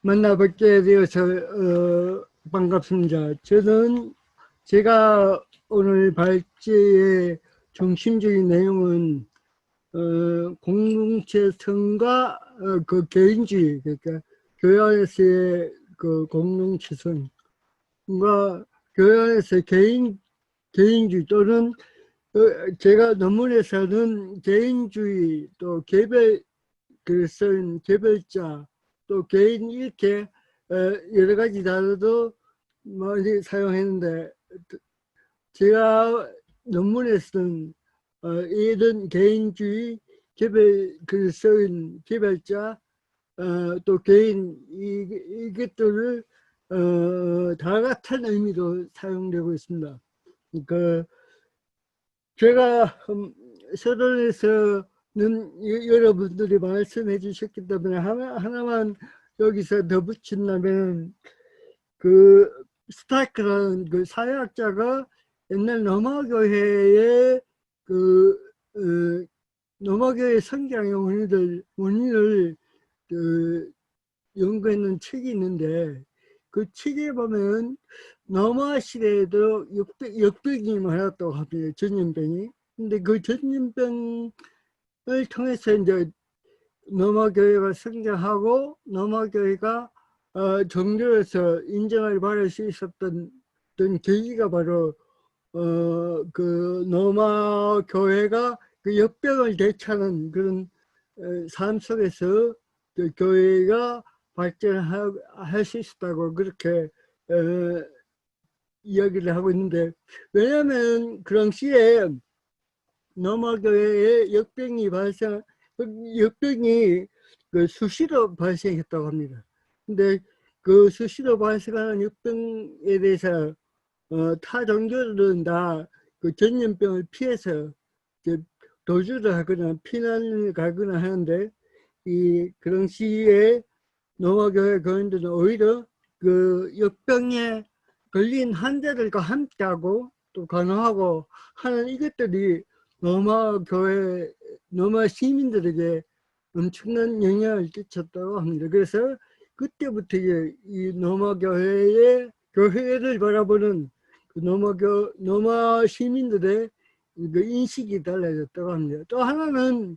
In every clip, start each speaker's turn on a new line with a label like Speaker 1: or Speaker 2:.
Speaker 1: 만나뵙게 되어서 반갑습니다. 제가 오늘 발제의 중심적인 내용은 공동체성과 그 개인주의, 그러니까 교회 안에서의 그 공동체성과 교회 안에서의 개인주의 또는 제가 논문에서는 개인주의 또 개별자 또 개인 이렇게 여러 가지 단어도 많이 사용했는데 제가 논문에서는 이런 개인주의, 개별자, 또 개인 이것들을 다 같은 의미로 사용되고 있습니다. 그 제가 서론에서는 여러분들이 말씀해 주셨기 때문에 하나만 여기서 더 붙인다면 그 스타크라는 그 사회학자가 옛날 로마교회의 로마교회 성장의 원인을 연구했는 책이 있는데 그 책에 보면 로마 시대에도 역병이 많았다고 합니다. 전염병이. 근데 그 전염병을 통해서 이제 로마 교회가 성장하고 로마 교회가 정교에서 인정을 받을 수 있었던 계기가 바로 그 로마 교회가 그 역병을 대처하는 그런 삶 속에서 그 교회가 발전할 수 있었다고 그렇게 이야기를 하고 있는데, 왜냐하면 그 당시에 로마 교회에 역병이 그 수시로 발생했다고 합니다. 근데 그 수시로 발생하는 역병에 대해서 타 종교들은 다 그 전염병을 피해서 도주를 하거나 피난을 가거나 하는데 그 당시에 로마 교회 교인들은 오히려 그 역병에 걸린 환자들과 함께하고 또 간호하고 하는 이것들이 로마 시민들에게 엄청난 영향을 끼쳤다고 합니다. 그래서 그때부터 이 로마 교회를 바라보는 그 로마 시민들의 그 인식이 달라졌다고 합니다. 또 하나는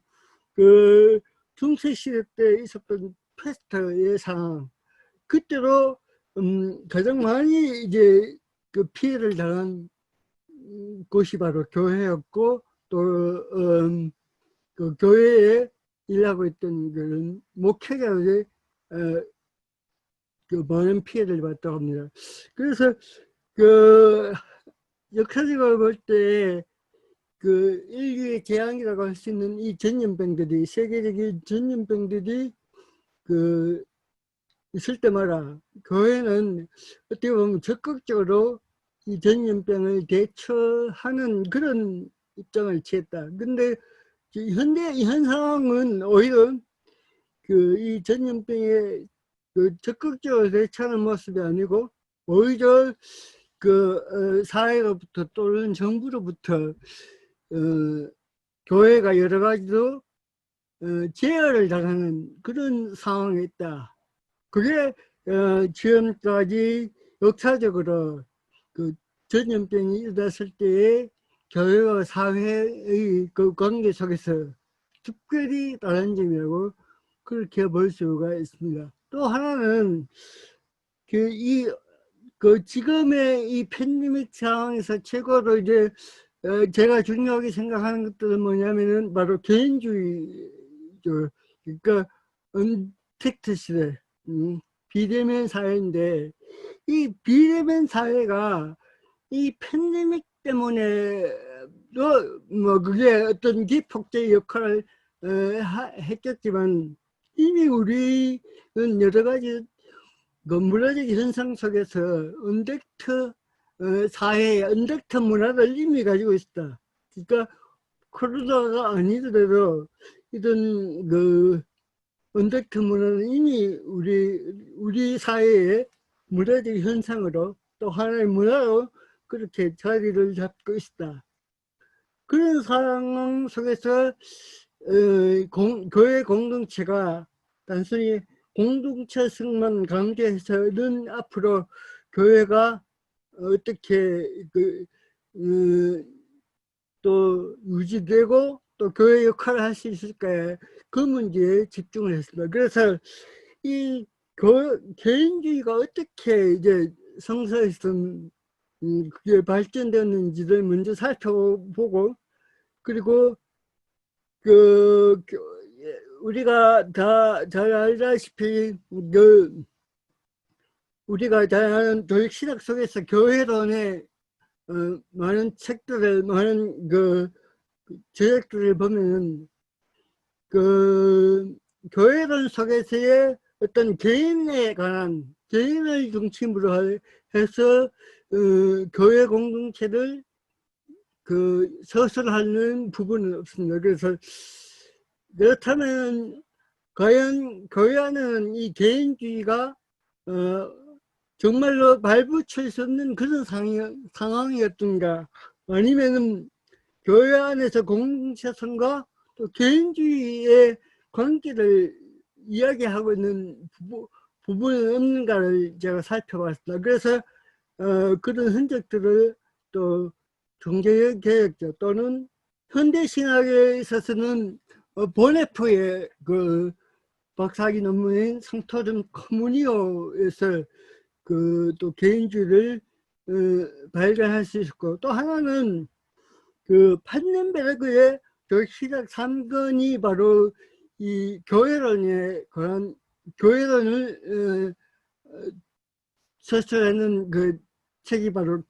Speaker 1: 그 중세 시대 때 있었던 패스트의 상황, 그때로 가장 많이 이제 그 피해를 당한 곳이 바로 교회였고 또 그 교회에 일하고 있던 그런 목회자들의 그 많은 피해를 봤다고 합니다. 그래서 그 역사적으로 볼 때 그 인류의 재앙이라고 할 수 있는 이 전염병들이, 세계적인 전염병들이 그 있을 때마다 교회는 어떻게 보면 적극적으로 이 전염병을 대처하는 그런 입장을 취했다. 근데 현 상황은 오히려 그 이 전염병에 그 적극적으로 대처하는 모습이 아니고 오히려 그 사회로부터 또는 정부로부터 교회가 여러 가지로 제어를 당하는 그런 상황에 있다. 그게 지금까지 역사적으로 그 전염병이 일어났을 때에 교회와 사회의 그 관계 속에서 특별히 다른 점이라고 그렇게 볼 수가 있습니다. 또 하나는 그 지금의 이 팬데믹 상황에서 최고로 이제 제가 중요하게 생각하는 것들은 뭐냐면은 바로 개인주의죠. 그러니까 언택트 시대, 비대면 사회인데 이 비대면 사회가 이 팬데믹 때문에도 뭐 그게 어떤 기폭제의 역할을 했겠지만 이미 우리는 여러 가지 그 문화적 현상 속에서 언택트 사회의 언택트 문화를 이미 가지고 있다. 그러니까 코로나가 아니더라도 이런 그 언택트 문화는 이미 우리 사회의 문화적 현상으로 또 하나의 문화로 그렇게 자리를 잡고 있다. 그런 상황 속에서 교회 공동체가 단순히 공동체성만 강조해서는 앞으로 교회가 어떻게 또 유지되고 또 교회 역할을 할 수 있을까, 그 문제에 집중을 했습니다. 그래서 이 개인주의가 어떻게 이제 성서에서 그게 발전되는지를 먼저 살펴보고, 그리고 우리가 다 잘 알다시피 우리가 잘 아는 도익신학 속에서 교회론의 많은 책들을, 많은 저작들을 보면은 교회론 속에서의 어떤 개인에 관한, 개인을 중심으로 해서 교회 공동체를 서술하는 부분은 없습니다. 그래서 그렇다면 과연 교회 안에는 이 개인주의가 정말로 발붙일 수 없는 그런 상황이었던가, 아니면은 교회 안에서 공동체성과 또 개인주의의 관계를 이야기하고 있는 부분은 없는가를 제가 살펴봤습니다. 그래서 그런 흔적들을 또 종교개혁자 또는 현대신학에 있어서는 보네프의 박사학위 논문인 상토름 커뮤니오에서 또 개인주의를 발견할 수 있었고, 또 하나는 판넨베르그의 시작 3권이 바로 이 교회론에 관한, 교회론을 서술하는 책이 바로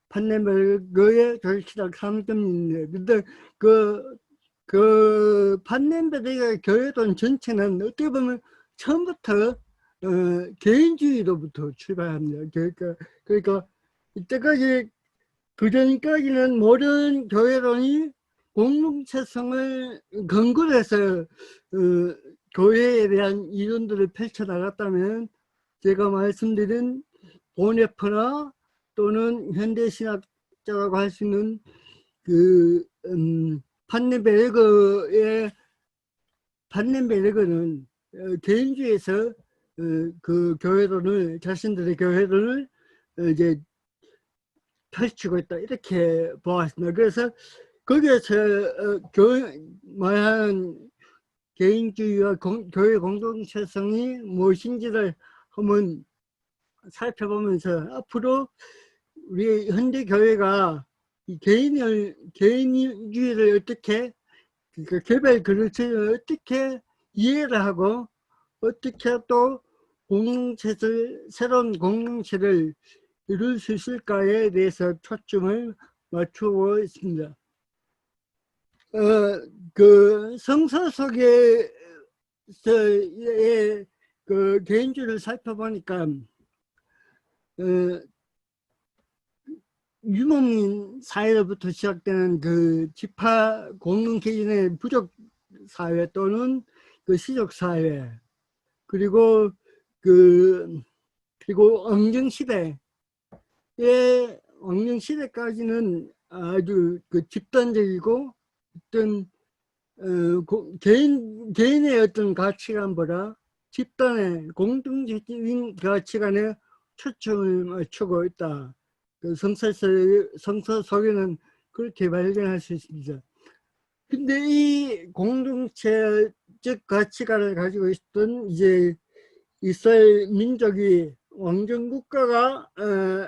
Speaker 1: 판넨베르그의 시작 3권인데, 근데 판넨베르그의 교회론 전체는 어떻게 보면 처음부터 개인주의로부터 출발합니다. 그러니까 이때까지, 그전까지는 모든 교회론이 공동체성을 근거로 해서 교회에 대한 이론들을 펼쳐나갔다면, 제가 말씀드린 보네프나 또는 현대신학자라고 할 수 있는 판넨베르그는 개인주의에서 교회론을, 자신들의 교회론을 이제 펼치고 있다, 이렇게 보았습니다. 그래서 거기에서 말하는 개인주의와 교회 공동체성이 무엇인지를 한번 살펴보면서, 앞으로 우리 현대 교회가 이 개인주의를 어떻게, 개별 그릇을 어떻게 이해를 하고, 어떻게 또 새로운 공동체를 이룰 수 있을까에 대해서 초점을 맞추고 있습니다. 성서 속에서의 개인주의를 살펴보니까 유목민 사회로부터 시작되는 지파 공동 개인의 부족 사회 또는 시족 사회, 그리고 왕정시대까지는 아주 집단적이고 어떤 개인의 어떤 가치관보다 집단의 공동체적인 가치관에 초점을 맞추고 있다. 성서 속에는 그렇게 발견할 수 있습니다. 근데 이 공동체적 가치관을 가지고 있던 이제 이스라엘 민족이 왕정국가가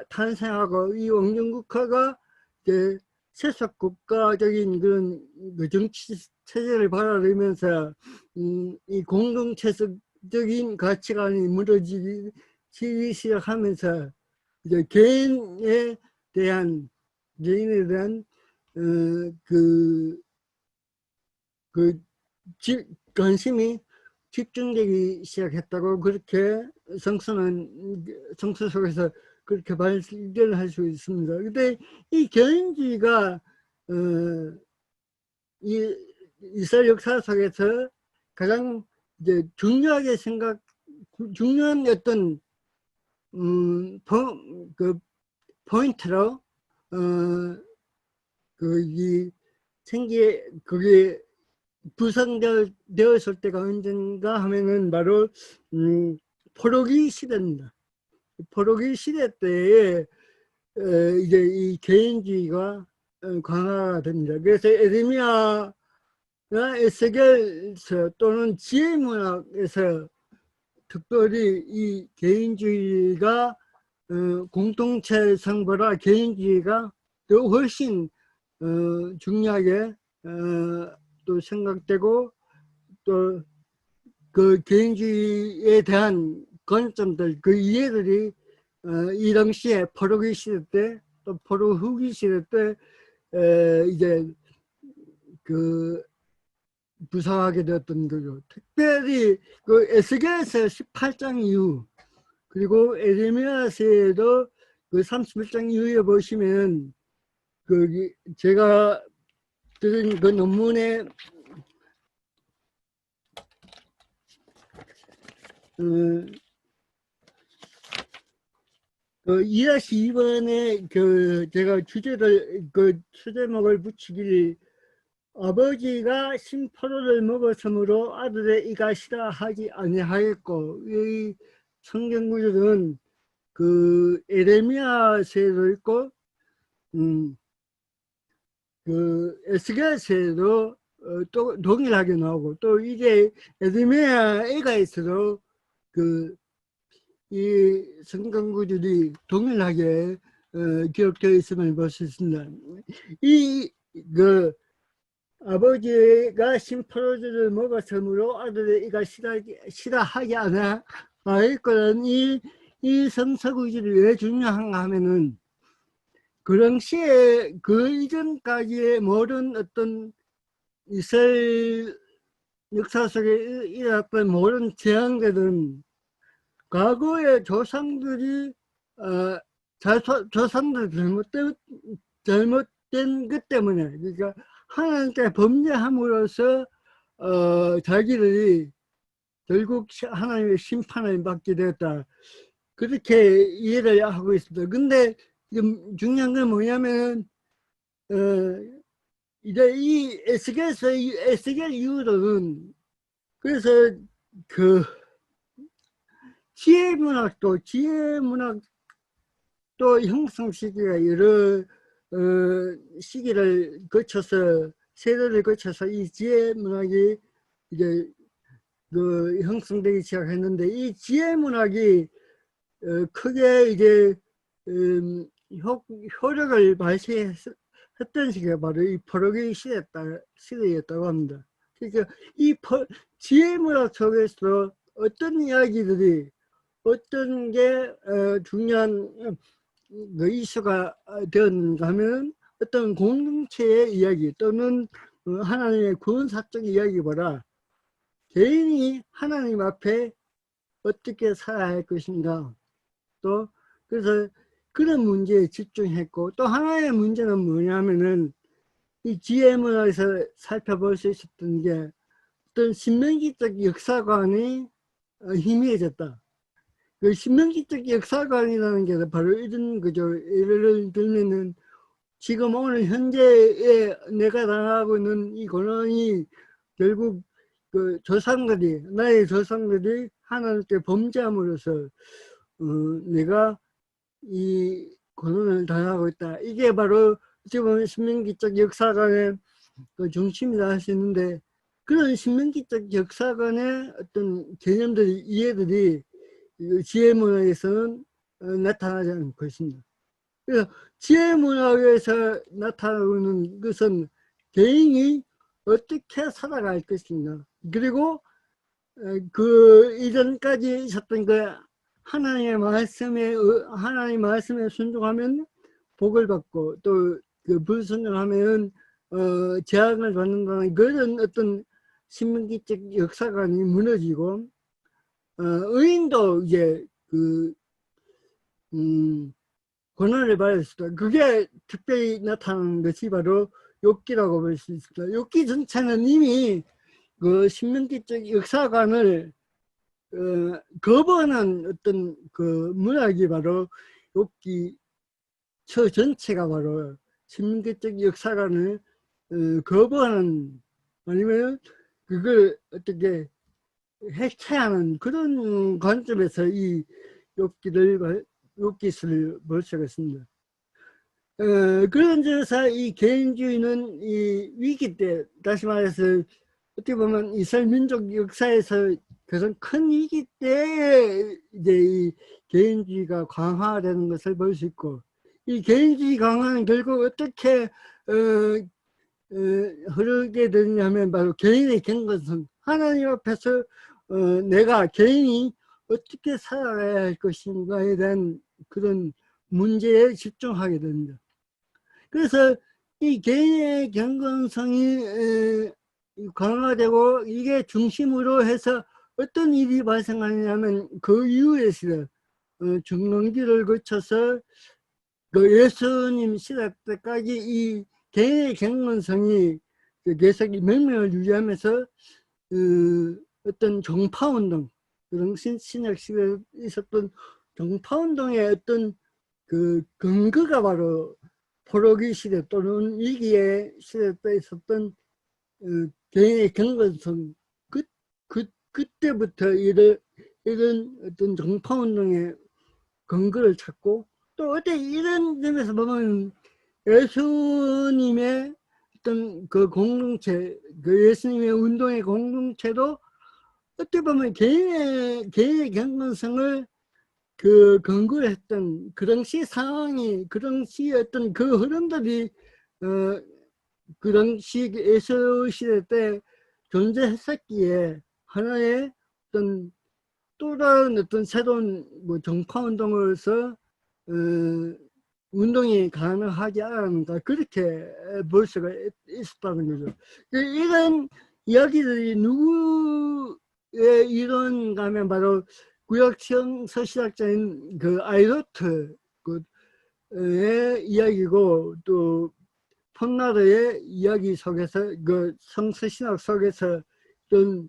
Speaker 1: 탄생하고, 이 왕정국가가 이제 세속 국가적인 그런 정치 체제를 받아들이면서 이 공동체적인 가치관이 무너지기 시작하면서 이제 개인에 대한 관심이 집중되기 시작했다고, 그렇게 성서 속에서 그렇게 발견할 수 있습니다. 근데 이 개인주의가 이 이스라엘 역사 속에서 가장 이제 중요한 어떤 포인트로 그게 부상되었을 때가 언젠가 하면은 바로 포로기 시대입니다. 포로기 시대 때에 이제 이 개인주의가 강화가 됩니다. 그래서 에르미야나 에스겔서 또는 지혜문학에서 특별히 이 개인주의가 공동체 성보다 개인주의가 더 훨씬 중요하게 또 생각되고 또 그 개인주의에 대한 관점들, 그 이해들이 이 당시에 포로기 시대 때 또 포로 후기 시대 때 이제 그 부상하게 되었던 거죠. 특별히 그 에스겔서 18장 이후 그리고 에레미야서에도 그 31장 이후에 보시면 그 제가 들은 그 논문에 2-2번에 그 제가 주제를 그 주제목을 붙이길 아버지가 심포로를 먹었으므로 아들의 이가 싫어하지 아니하였고 이 성경 구절은 그 에레미야서에도 있고 그 에스겔서에도 또 동일하게 나오고 또 이게 에레미야 애가 있어도 그 이 성경 구절이 동일하게 기록되어 있음을 볼 수 있습니다. 그 아버지가 심포로주를 먹었으므로 아들의 이가 싫어하지 않아 하였거든. 이 성서구절이 왜 중요한가 하면은 그 당시에 그 이전까지의 모든 어떤 이스라엘 역사 속에 일어났던 모든 재앙들은 과거의 조상들이 조상들 잘못된 것 때문에 그러니까 하나님께 범죄함으로써 자기들이 결국 하나님의 심판을 받게 되었다. 그렇게 이해를 하고 있습니다. 근데 중요한 건 뭐냐면 이제 이 에스겔 이후로는 그래서 그 지혜문학도 형성 시기가 여러 시기를 거쳐서 세대를 거쳐서 이 지혜문학이 이제 그 형성되기 시작했는데 이 지혜문학이 크게 이제 효력을 발휘했던 시기가 바로 이 포로기 시대였다고 합니다. 그러니까 이 지혜문학 속에서 어떤 이야기들이 어떤 게 중요한 그 이슈가 되었는가 하면 어떤 공동체의 이야기 또는 하나님의 구원사적 이야기보다 개인이 하나님 앞에 어떻게 살아야 할 것인가 또 그래서 그런 문제에 집중했고 또 하나의 문제는 뭐냐면은 이 GM에서 살펴볼 수 있었던 게 어떤 신명기적 역사관이 희미해졌다. 그 신명기적 역사관이라는 게 바로 이런 거죠. 예를 들면은 지금 오늘 현재에 내가 당하고 있는 이 고난이 결국 그 나의 조상들이 하나님께 범죄함으로써 내가 이 고난을 당하고 있다. 이게 바로 지금 신명기적 역사관의 그 중심이라 할 수 있는데 그런 신명기적 역사관의 어떤 개념들이 이해들이 지혜문학에서는 나타나지 않고 있습니다. 그래서 지혜문학에서 나타나는 것은 개인이 어떻게 살아갈 것인가 그리고 그 이전까지 있었던 그 하나님의 말씀에 순종하면 복을 받고 또 그 불순종하면 재앙을 받는다는 그런 어떤 신명기적 역사관이 무너지고 의인도 이제 그 고난을 받았습니다. 그게 특별히 나타나는 것이 바로 욥기라고 볼 수 있습니다. 욥기 전체는 이미 그 신명기적 역사관을 거부하는 어떤 그 문학이 바로 욥기 저 전체가 바로 신명기적 역사관을 거부하는 아니면 그걸 어떻게 해체하는 그런 관점에서 이 욥기서를 볼 수가 있습니다. 그런 점에서 이 개인주의는 이 위기 때, 다시 말해서 어떻게 보면 이스라엘 민족 역사에서 가장 큰 위기 때 이제 이 개인주의가 강화되는 것을 볼 수 있고, 이 개인주의 강화는 결국 어떻게 흐르게 되느냐면 바로 개인의 경건성, 하나님 앞에서 내가 개인이 어떻게 살아가야 할 것인가에 대한 그런 문제에 집중하게 됩니다. 그래서 이 개인의 경건성이 강화되고 이게 중심으로 해서 어떤 일이 발생하냐면 그 이후의 시대, 중동기를 거쳐서 그 예수님 시대 때까지 이 개인의 경건성이 계속 명명을 유지하면서 어떤 종파운동, 그런 신약 시대에 있었던 종파운동의 어떤 그 근거가 바로 포로기 시대 또는 위기의 시대 때 있었던 개인의 경건성, 그때부터 이런 어떤 종파운동의 근거를 찾고, 또 어때 이런 점에서 보면 예수님의 어떤 그 공동체, 그 예수님의 운동의 공동체도 어떻게 보면 개인의 경건성을 그 근거로 했던 그 당시 상황이, 그 당시 어떤 그 흐름들이 그 당시 예수 시대 때 존재했었기에 하나의 어떤 또 다른 어떤 새로운 뭐 정파운동으로서 운동이 가능하지 않았는가, 그렇게 볼 수가 있었다는 거죠. 이런 이야기들이 누구의 이론가 하면 바로 구약성 서시학자인 그 아이로트 의 이야기고, 또 폰나르의 이야기 속에서 그 성서신학 속에서 좀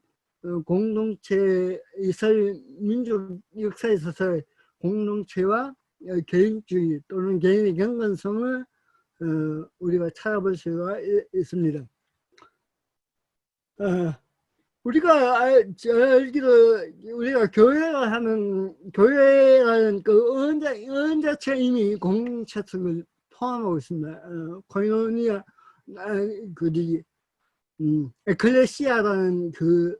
Speaker 1: 공동체, 이스라엘 민족 역사에 있어서 공동체와 개인주의 또는 개인의 경건성을 우리가 찾아볼 수가 있습니다. 우리가 알기로 우리가 교회라는 그 은 자체 이미 공동체성을 포함하고 있습니다. 코이노니아 에클레시아라는 그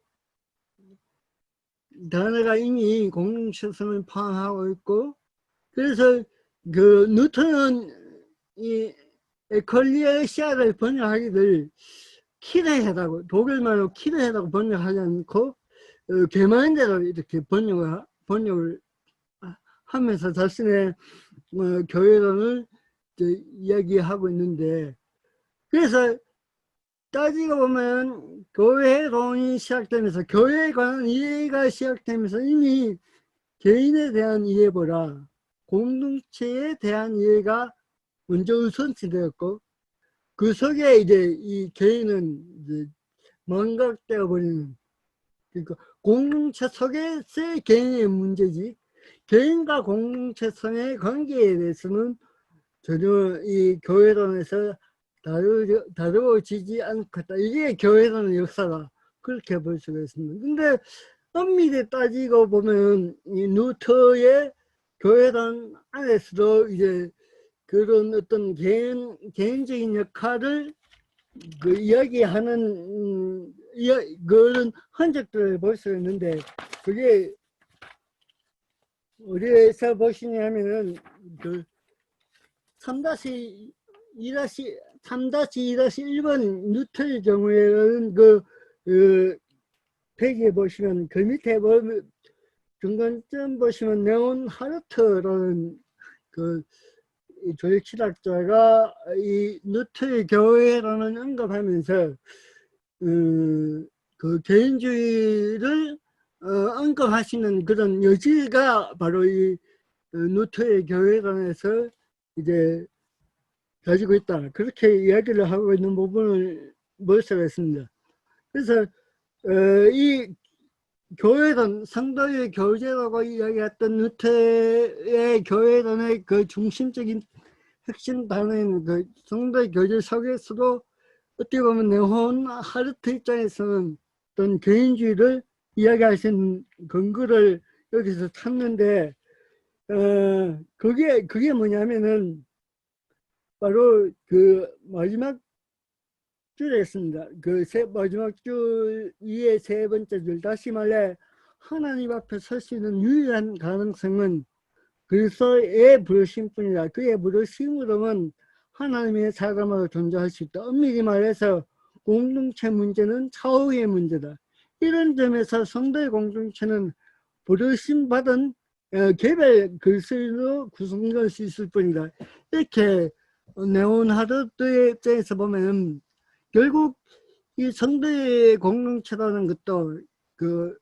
Speaker 1: 단어가 이미 공동체성을 포함하고 있고, 그래서 그 뉴턴은 이 에클레시아를 번역하기를 키레헤라고, 독일말로 키레헤라고 번역하지 않고 개만대로 이렇게 번역을 하면서 자신의 교회론을 이야기하고 있는데, 그래서 따지고 보면 교회론이 시작되면서, 교회에 관한 이해가 시작되면서 이미 개인에 대한 이해보다 공동체에 대한 이해가 먼저 우선시되었고, 그 속에 이제 이 개인은 이제 망각되어 버리는, 그러니까 공동체 속에서의 개인의 문제지 개인과 공동체성의 관계에 대해서는 전혀 이 교회론에서 다루어지지 않겠다. 이게 교회론의 역사다, 그렇게 볼 수가 있습니다. 근데 엄밀히 따지고 보면 이 루터의 교회론 안에서도 이제 그런 어떤 개인적인 역할을 그 이야기하는 그런 흔적들을 볼 수 있는데, 그게 어디에서 보시냐면은 그 3-2-1번 뉴턴의 경우에는 그 페이지에 보시면 그 밑에 보면 중간쯤 보시면 네온 하르트라는 그 조직치학자가 이 뉴턴의 교회라는 언급하면서 그 개인주의를 언급하시는 그런 여지가 바로 이 뉴턴의 교회론에서 이제 가지고 있다, 그렇게 이야기를 하고 있는 부분을 볼 수가 있습니다. 그래서 이 교회론, 성도의 교제라고 이야기했던 뉴턴의 교회론의 그 중심적인 핵심 단어인 그 성도의 교제 속에서도 어떻게 보면 네온 하르트 입장에서는 어떤 개인주의를 이야기할 수 있는 근거를 여기서 찾는데, 그게 뭐냐면은, 바로 그 마지막 줄에 있습니다. 마지막 줄 위에 세 번째 줄, 다시 말해, 하나님 앞에 설 수 있는 유일한 가능성은 그리스도의 부르심뿐이다. 그의 부르심으로는 하나님의 사람으로 존재할 수 있다. 엄밀히 말해서 공동체 문제는 차후의 문제다. 이런 점에서 성도의 공동체는 부르심 받은 개별 그리스도인으로 구성될 수 있을 뿐이다. 이렇게 네온 하르트의 입장에서 보면 결국 이 성도의 공동체라는 것도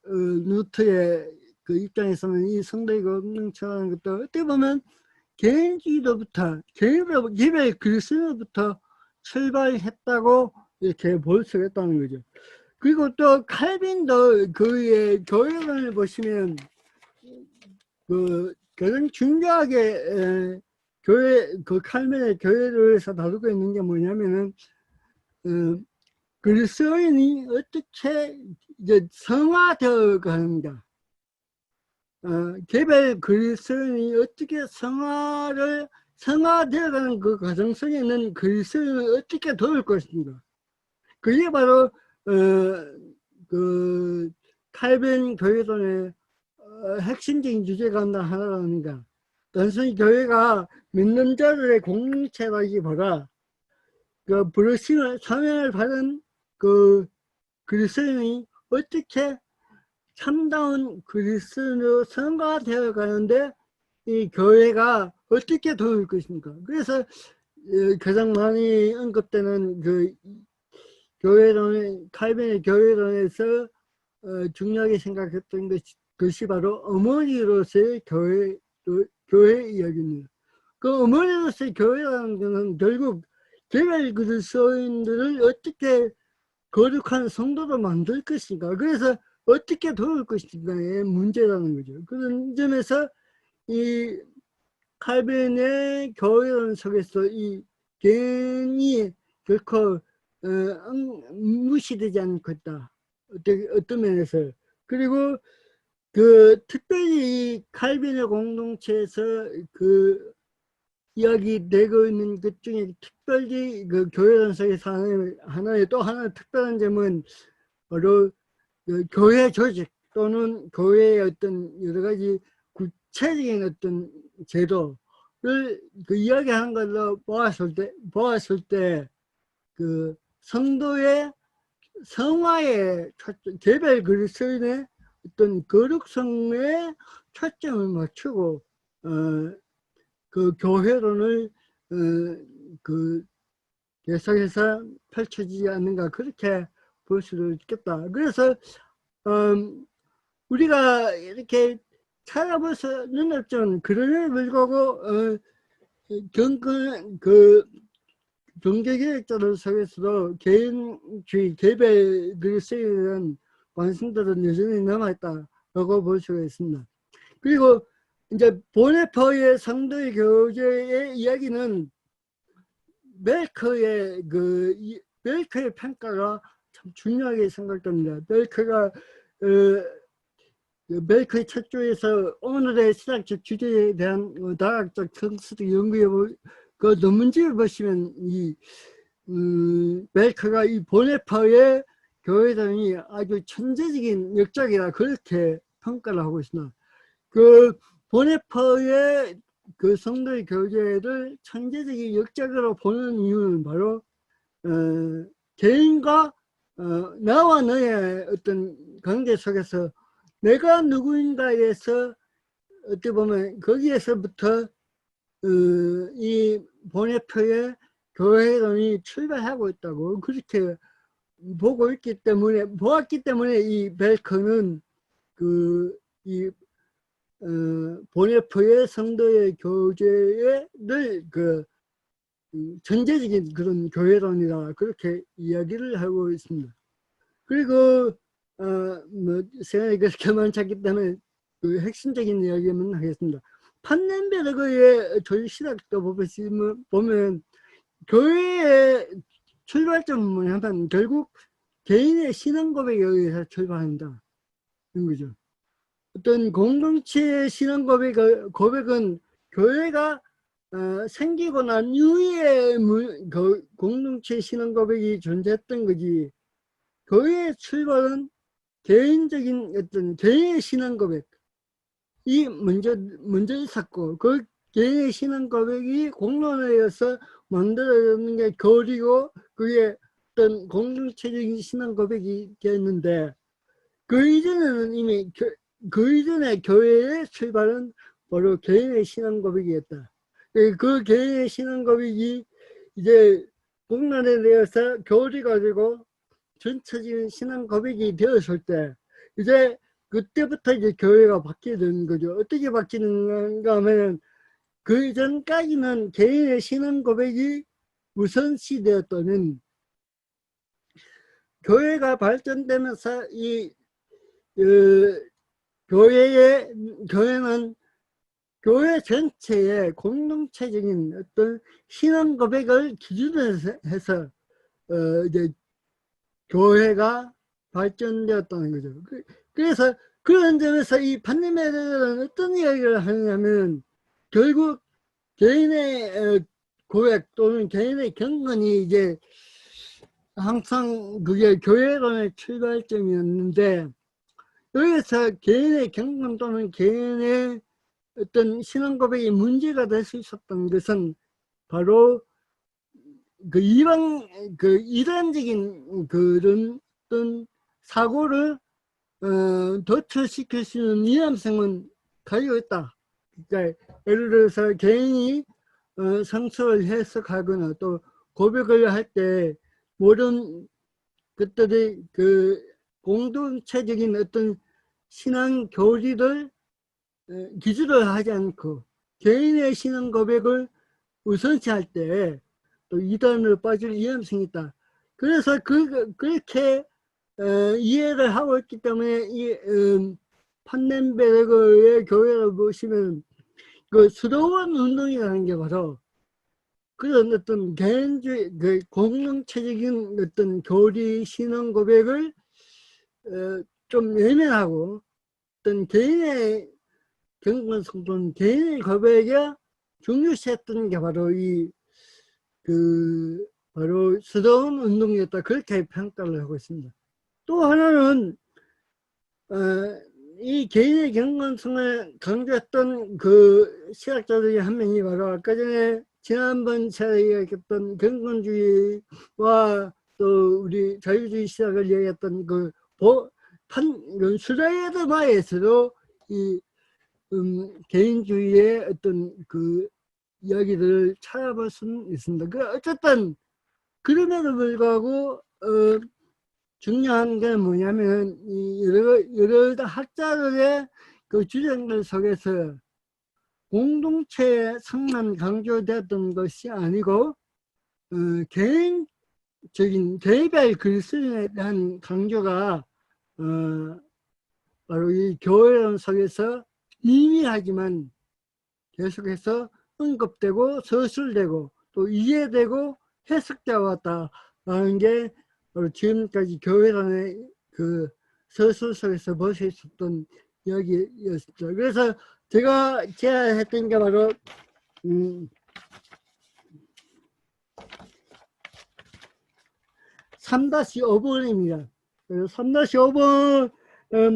Speaker 1: 루트의 그 입장에서는 이 성도의 공동체라는 것도 어떻게 보면 개인주의로부터 개별 그리스도로부터 출발했다고 이렇게 볼 수가 있다는 거죠. 그리고 또 칼빈도 그의 교회론을 보시면 가장 중요하게 칼빈의 교회론에서 다루고 있는 게 뭐냐면은 그리스도인이 어떻게 이제 성화되어 가는가, 개별 그리스도인이 어떻게 성화되어가는 그 과정 속에는 그리스도인을 어떻게 도울 것인가. 그게 바로 그 칼빈 교회론의 핵심적인 주제 가운데 하나라는가. 단순히 교회가 믿는 자들의 공동체라기보다 그 부르심을 사명을 받은 그 그리스도인이 어떻게 참다운 그리스도인으로 성화되어 가는데 이 교회가 어떻게 도울 것입니까? 그래서 가장 많이 언급되는 그 칼빈의 교회론에서 중요하게 생각했던 것이 바로 어머니로서의 교회 이야기입니다. 그 어머니로서의 교회라는 것은 결국 개별 그리스도인들을 어떻게 거룩한 성도로 만들 것인가, 그래서 어떻게 도울 것인가의 문제라는 거죠. 그런 점에서 이 칼빈의 교회론 속에서 이 개인이 결코 무시되지 않고 있다. 어떤 면에서. 그리고 특별히 이 칼빈의 공동체에서 이야기되고 있는 것 중에 특별히 교회론 속에서 하나의 또 하나 특별한 점은 바로 교회 조직 또는 교회의 어떤 여러 가지 구체적인 어떤 제도를 이야기하는 걸로 보았을 때 성도의 성화의 개별 그리스도인의 어떤 거룩성에 초점을 맞추고 그 교회론을 계속해서 펼쳐지지 않는가, 그렇게 볼 수도 있겠다. 그래서 우리가 이렇게 찾아볼 수는 없지만 그럼에도 불구하고 경제개혁자들 속에서도 개인주의, 개별 그리스도에 대한 관심들은 여전히 남아있다라고 볼 수가 있습니다. 그리고 이제 보네퍼의 성도의 교제의 이야기는 멜커의 평가가 참 중요하게 생각됩니다. 멜커의 첫 조에서 오늘의 신학적 주제에 대한 다학적 성수적 연구에 그 논문집을 보시면 멜커가 이 보네퍼의 교회론이 아주 천재적인 역작이라 그렇게 평가를 하고 있습니다. 보네퍼의 성도의 교제를 천재적인 역작으로 보는 이유는 바로 개인과 나와 너의 어떤 관계 속에서 내가 누구인가에서 어떻게 보면 거기에서부터 이 보네퍼의 교회론이 출발하고 있다고 그렇게 보았기 때문에 이 벨커는 보네퍼의 성도의 교제를 전제적인 그런 교회론이다, 그렇게 이야기를 하고 있습니다. 그리고 시간이 그렇게 많지 않기 때문에 핵심적인 이야기만 하겠습니다. 판넨베르그의 조직신학도 보면 교회의 출발점은 뭐냐면 결국 개인의 신앙 고백에 의해서 출발한다. 는 거죠. 어떤 공동체의 신앙 고백은 교회가 생기고 난 이후에 공동체 신앙 고백이 존재했던 거지. 교회의 출발은 개인적인 어떤 개인의 신앙 고백이 먼저 있었고, 그 개인의 신앙 고백이 공론화되어서 만들어지는 게 교리고, 그게 어떤 공동체적인 신앙 고백이 되었는데, 그 이전에는 이미 그 이전에 교회의 출발은 바로 개인의 신앙 고백이었다. 그 개인의 신앙 고백이 이제 공론화되어서 교리가 되고 전체적인 신앙 고백이 되었을 때, 이제 그때부터 이제 교회가 바뀌게 되는 거죠. 어떻게 바뀌는가 하면, 그 이전까지는 개인의 신앙 고백이 우선시되었다면, 교회가 발전되면서 교회는 교회 전체의 공동체적인 어떤 신앙 고백을 기준으로 해서 이제 교회가 발전되었다는 거죠. 그래서 그런 점에서 이 판네메르는 어떤 이야기를 하냐면, 결국 개인의 고백 또는 개인의 경건이 이제 항상 그게 교회론의 출발점이었는데, 여기서 개인의 경건 또는 개인의 어떤 신앙 고백이 문제가 될 수 있었던 것은 바로 그 이단적인 그런 어떤 사고를 도출시킬 수 있는 위험성은 가지고 있다. 그러니까 예를 들어서 개인이 성서를 해석하거나 또 고백을 할 때 모든 것들이 그 공동체적인 어떤 신앙 교리를 기준을 하지 않고 개인의 신앙 고백을 우선시할 때 또 이단으로 빠질 위험성이 있다. 그래서 그렇게 이해를 하고 있기 때문에 이 판넨베르그의 교회를 보시면 그 수도원 운동이라는 게 바로 그런 어떤 개인주의, 그 공동체적인 어떤 교리 신앙 고백을 좀 외면하고 어떤 개인의 경건성 또는 개인의 고백에 중요시했던 게 바로 바로 수도원 운동이었다. 그렇게 평가를 하고 있습니다. 또 하나는 이 개인의 경건성을 강조했던 그 시학자들이 한 명이 바로 아까 전에 지난번 제가 이야기했던 경건주의와 또 우리 자유주의 시학을 이야기했던 수다에드마에서도 이 개인주의의 어떤 그 이야기를 찾아볼 수는 있습니다. 어쨌든 그럼에도 불구하고 중요한 게 뭐냐면 이 여러 학자들의 그 주장들 속에서 공동체의 성만 강조됐던 것이 아니고 개인적인 개별 글쓰기에 대한 강조가 바로 이 교회론 속에서 미미하지만 계속해서 언급되고 서술되고 또 이해되고 해석되어 왔다라는 게 바로 지금까지 교회론의 그 서술 속에서 볼 수 있었던 이야기였습니다. 그래서 제가 했던 게 바로 3-5번입니다. 3-5번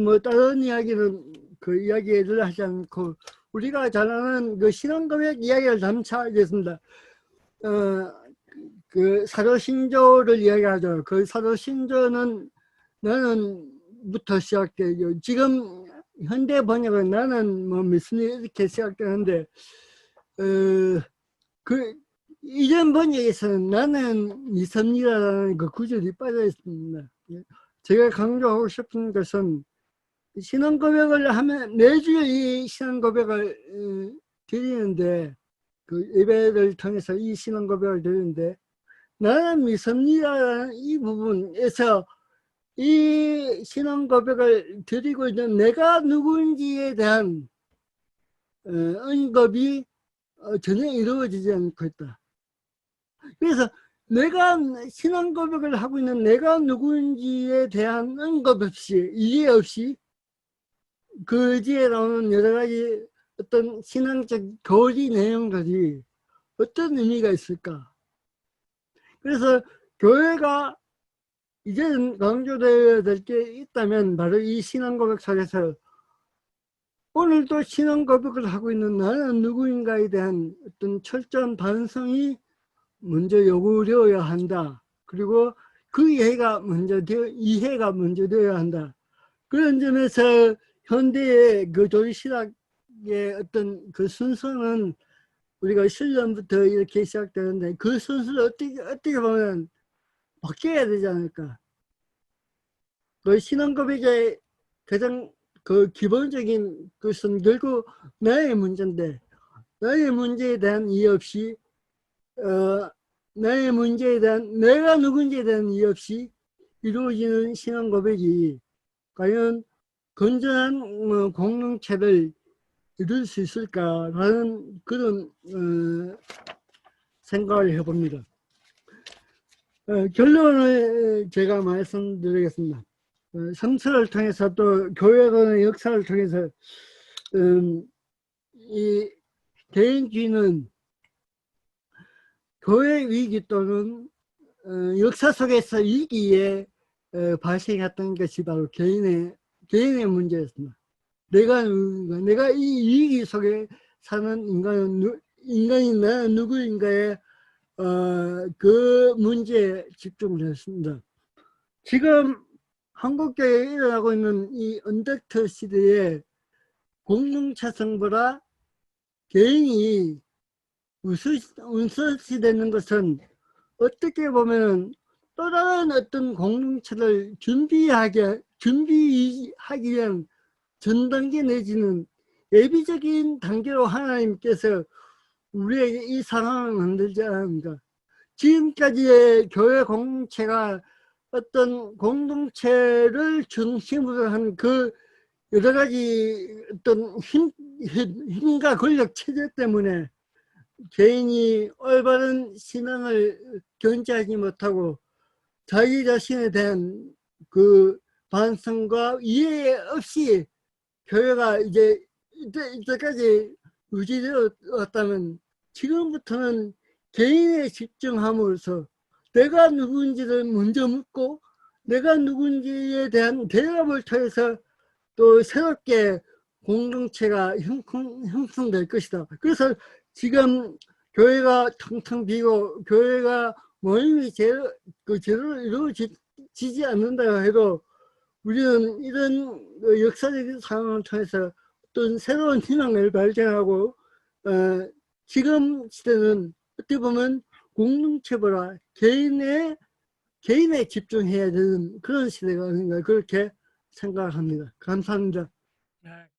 Speaker 1: 뭐 다른 이야기는 그 이야기를 하지 않고 우리가 잘 아는 그 신앙고백 이야기를 잠차하겠습니다. 그 사도신조를 이야기하죠. 그 사도신조는 나는부터 시작되죠. 지금 현대 번역은 나는 뭐 믿습니 이렇게 시작되는데 그 이전 번역에서는 나는 믿습니다라는 그 구절이 빠져 있습니다. 제가 강조하고 싶은 것은 신앙 고백을 하면 매주 이 신앙 고백을 드리는데 그 예배를 통해서 이 신앙 고백을 드리는데 나는 믿습니다라는 이 부분에서 이 신앙 고백을 드리고 있는 내가 누구인지에 대한 언급이 전혀 이루어지지 않고 있다. 그래서 내가 신앙 고백을 하고 있는 내가 누구인지에 대한 언급 없이, 이해 없이 그 뒤에 나오는 여러 가지 어떤 신앙적 교리 내용들이 어떤 의미가 있을까? 그래서 교회가 이제는 강조되어야 될 게 있다면 바로 이 신앙 고백 속에서 오늘도 신앙 고백을 하고 있는 나는 누구인가에 대한 어떤 철저한 반성이 먼저 요구되어야 한다. 그리고 그 이해가 먼저 되어야 한다. 그런 점에서 현대의 그 도시락의 어떤 그 순서는 우리가 신론부터 이렇게 시작되는데 그 순서를 어떻게 보면 바뀌어야 되지 않을까. 그 신앙 고백의 가장 그 기본적인 것은 결국 나의 문제인데 나의 문제에 대한 이해 없이 나의 문제에 대한 내가 누군지에 대한 이해 없이 이루어지는 신앙 고백이 과연 건전한 공동체를 이룰 수 있을까라는 그런 생각을 해봅니다. 결론을 제가 말씀드리겠습니다. 성서를 통해서 또 교회의 역사를 통해서 이 개인주의는 교회 위기 또는 역사 속에서 위기에 발생했던 것이 바로 개인의 문제였습니다. 내가 이 위기 속에 사는 인간이 나는 누구인가에 그 문제에 집중을 했습니다. 지금 한국교회에 일어나고 있는 이 언택트 시대에 공동체성보다 개인이 우선시되는 것은 어떻게 보면 또 다른 어떤 공동체를 준비하기 위한 전 단계 내지는 예비적인 단계로 하나님께서 우리에게 이 상황을 만들지 않았는가. 지금까지의 교회 공동체가 어떤 공동체를 중심으로 한 그 여러 가지 어떤 힘과 권력 체제 때문에 개인이 올바른 신앙을 견지하지 못하고 자기 자신에 대한 그 반성과 이해 없이 교회가 이때까지 유지되어 왔다면 지금부터는 개인에 집중함으로써 내가 누군지를 먼저 묻고 내가 누군지에 대한 대답을 통해서 또 새롭게 공동체가 형성될 것이다. 그래서 지금 교회가 텅텅 비고 교회가 모임이 제대로 이루어지지 않는다 해도 우리는 이런 역사적인 상황을 통해서 어떤 새로운 희망을 발견하고 지금 시대는 어떻게 보면 공동체보다 개인에 집중해야 되는 그런 시대가 아닌가 그렇게 생각합니다. 감사합니다.